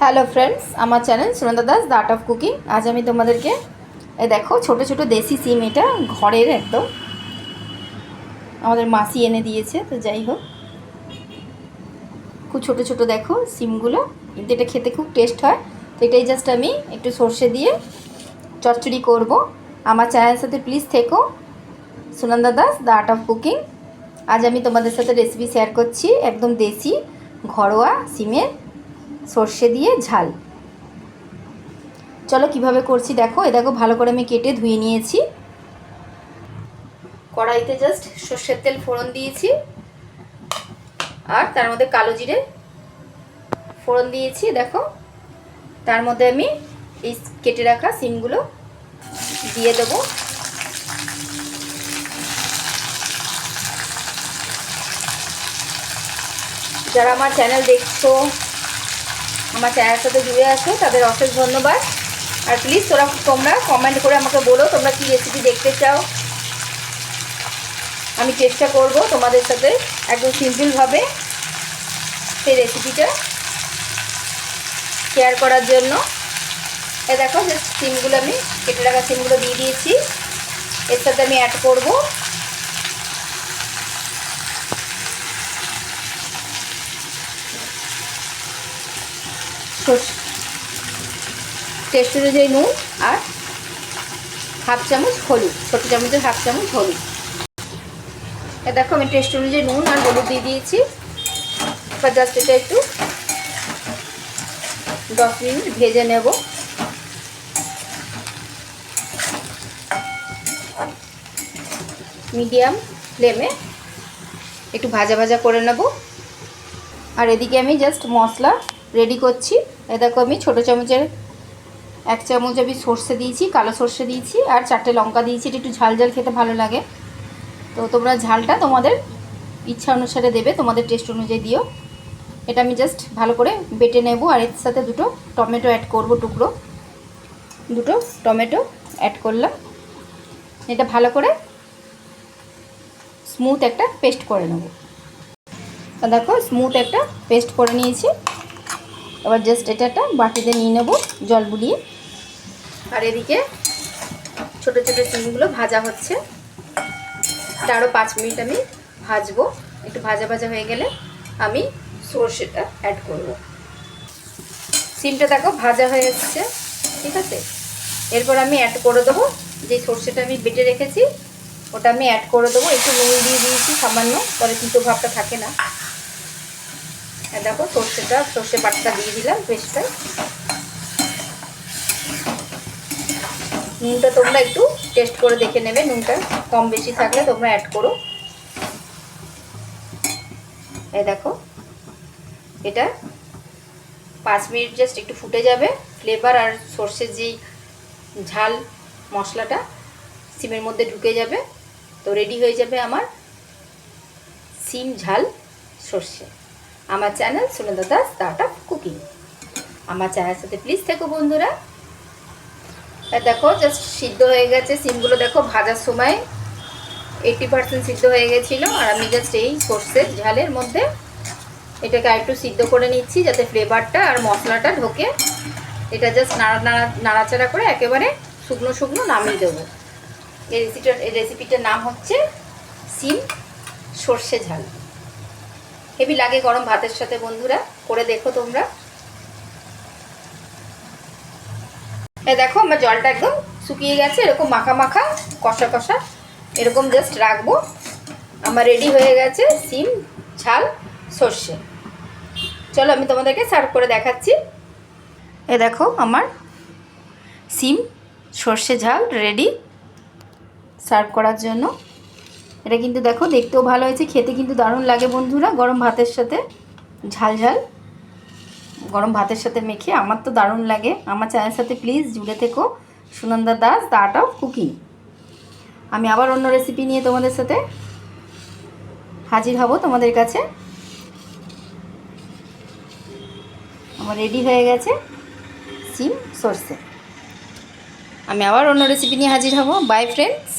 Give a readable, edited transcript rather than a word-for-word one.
Hello friends, আমার channel Sunanda Das the art of cooking. আজ আমি তোমাদেরকে দেখো ছোট ছোট দেশি সিম, এটা ঘরের একদম আমাদের মাসি এনে দিয়েছে। তো যাই হোক, খুব ছোট ছোট দেখো সিমগুলো, কিন্তু এটা খেতে খুব টেস্ট হয়। তো এটাই জাস্ট আমি একটু সর্ষে দিয়ে চচ্চড়ি করব। আমার চ্যানেলের সাথে প্লিজ থেকো, Sunanda Das the art of cooking. আজ আমি তোমাদের সাথে রেসিপি শেয়ার করছি, একদম দেশি ঘরোয়া সিমের সর্ষে দিয়ে ঝাল। চলো কিভাবে করছি দেখো। দেখো ভালো করে আমি কেটে ধুয়ে নিয়েছি। কড়াইতে জাস্ট সর্ষের তেল ফোড়ন দিয়েছি, আর তার মধ্যে কালো জিরে ফোড়ন দিয়েছি। দেখো তার মধ্যে আমি এই কেটে রাখা সিমগুলো দিয়ে দেবো। যারা আমার চ্যানেল দেখছো, আমার চ্যানেলের সাথে জুড়ে আছো, তাদের অশেষ ধন্যবাদ। আর প্লিজ তোমরা কমেন্ট করে আমাকে বলো তোমরা কী রেসিপি দেখতে চাও। আমি চেষ্টা করব তোমাদের সাথে একদম সিম্পলভাবে সেই রেসিপিটা শেয়ার করার জন্য। দেখো যে সিমগুলো আমি কেটে রাখা সিমগুলো দিয়ে দিয়েছি। এর সাথে আমি অ্যাড করব টেস্ট অনুযায়ী নুন আর হাফ চামচ হলুদ, ছোটো চামচের হাফ চামচ হলুদ। দেখো আমি টেস্ট অনুযায়ী নুন আর হলুদ দিয়ে দিয়েছি। এবার জাস্ট এটা একটু 10 মিনিট ভেজে নেব। মিডিয়াম ফ্লেমে একটু ভাজা ভাজা করে নেব। আর এদিকে আমি জাস্ট মশলা রেডি করছি। দেখো আমি ছোটো চামচের 1 চামচ আমি সর্ষে দিয়েছি, কালো সর্ষে দিয়েছি, আর 4টে লঙ্কা দিয়েছি। এটা একটু ঝাল ঝাল খেতে ভালো লাগে, তো তোমরা ঝালটা তোমাদের ইচ্ছা অনুসারে দেবে, তোমাদের টেস্ট অনুযায়ী দিও। এটা আমি জাস্ট ভালো করে বেটে নেব। আর এর সাথে দুটো টমেটো অ্যাড করব, টুকরো দুটো টমেটো অ্যাড করলাম। এটা ভালো করে স্মুথ একটা পেস্ট করে নেব। দেখো স্মুথ একটা পেস্ট করে নিয়েছি। এবার জাস্ট এটা একটা বাটিতে নিয়ে নেব জল বুলিয়ে। আর এদিকে ছোটো ছোটো সিমগুলো ভাজা হচ্ছে। আরও 5 মিনিট আমি ভাজবো। একটু ভাজা ভাজা হয়ে গেলে আমি সর্ষেটা অ্যাড করব। সিমটা দেখো ভাজা হয়ে এসেছে, ঠিক আছে। এরপর আমি অ্যাড করে দেবো যে সর্ষেটা আমি বেটে রেখেছি, ওটা আমি অ্যাড করে দেবো। একটু নুন দিয়ে দিয়েছি সামান্য, পরে তিতো ভাবটা থাকে না। দেখো সর্ষে বাটাটা দিয়ে দিলাম পেস্টটায়। নুনটা তোমরা একটু টেস্ট করে দেখে নেবে, নুনটা কম বেশি থাকলে তোমরা অ্যাড করো। দেখো এটা 5 মিনিট জাস্ট একটু ফুটে যাবে। ফ্লেভার আর সর্ষের যেই ঝাল মশলাটা সিমের মধ্যে ঢুকে যাবে। তো রেডি হয়ে যাবে আমার সিম ঝাল সর্ষে। আমার channel Sunanda Das the art of cooking. আমার চ্যানেলের সাথে প্লিজ থেকো বন্ধুরা। দেখো জাস্ট সিদ্ধ হয়ে গেছে সিমগুলো। দেখো ভাজার সময় 80% সিদ্ধ হয়ে গেছিলো। আর আমি জাস্ট এই সর্ষের ঝালের মধ্যে এটাকে আরেকটু সিদ্ধ করে নিচ্ছি, যাতে ফ্লেভারটা আর মশলাটা ঢোকে। এটা জাস্ট নাড়াচাড়া করে একেবারে শুকনো শুকনো নামিয়ে দেবো। এই রেসিপিটার নাম হচ্ছে সিম সর্ষে ঝাল। হেভি লাগে গরম ভাতের সাথে বন্ধুরা, করে দেখো তোমরা। দেখো আমার জলটা একদম শুকিয়ে গেছে, এরকম মাখা মাখা কষা কষা এরকম জাস্ট রাখবো। আমার রেডি হয়ে গেছে সিম ঝাল সর্ষে। চলো আমি তোমাদেরকে সার্ভ করে দেখাচ্ছি। দেখো আমার সিম সর্ষে ঝাল রেডি সার্ভ করার জন্য। এটা কিন্তু দেখো দেখতেও ভালো হয়েছে, খেতে কিন্তু দারুণ লাগে বন্ধুরা। গরম ভাতের সাথে ঝাল ঝাল গরম ভাতের সাথে মেখে আমার তো দারুণ লাগে। আমার চ্যানেলের সাথে প্লিজ জুড়ে থেকো, Sunanda Das the art of cooking. আমি আবার অন্য রেসিপি নিয়ে তোমাদের সাথে হাজির হব তোমাদের কাছে। আমার রেডি হয়ে গেছে সিম সর্ষে। আমি আবার অন্য রেসিপি নিয়ে হাজির হব। By friends.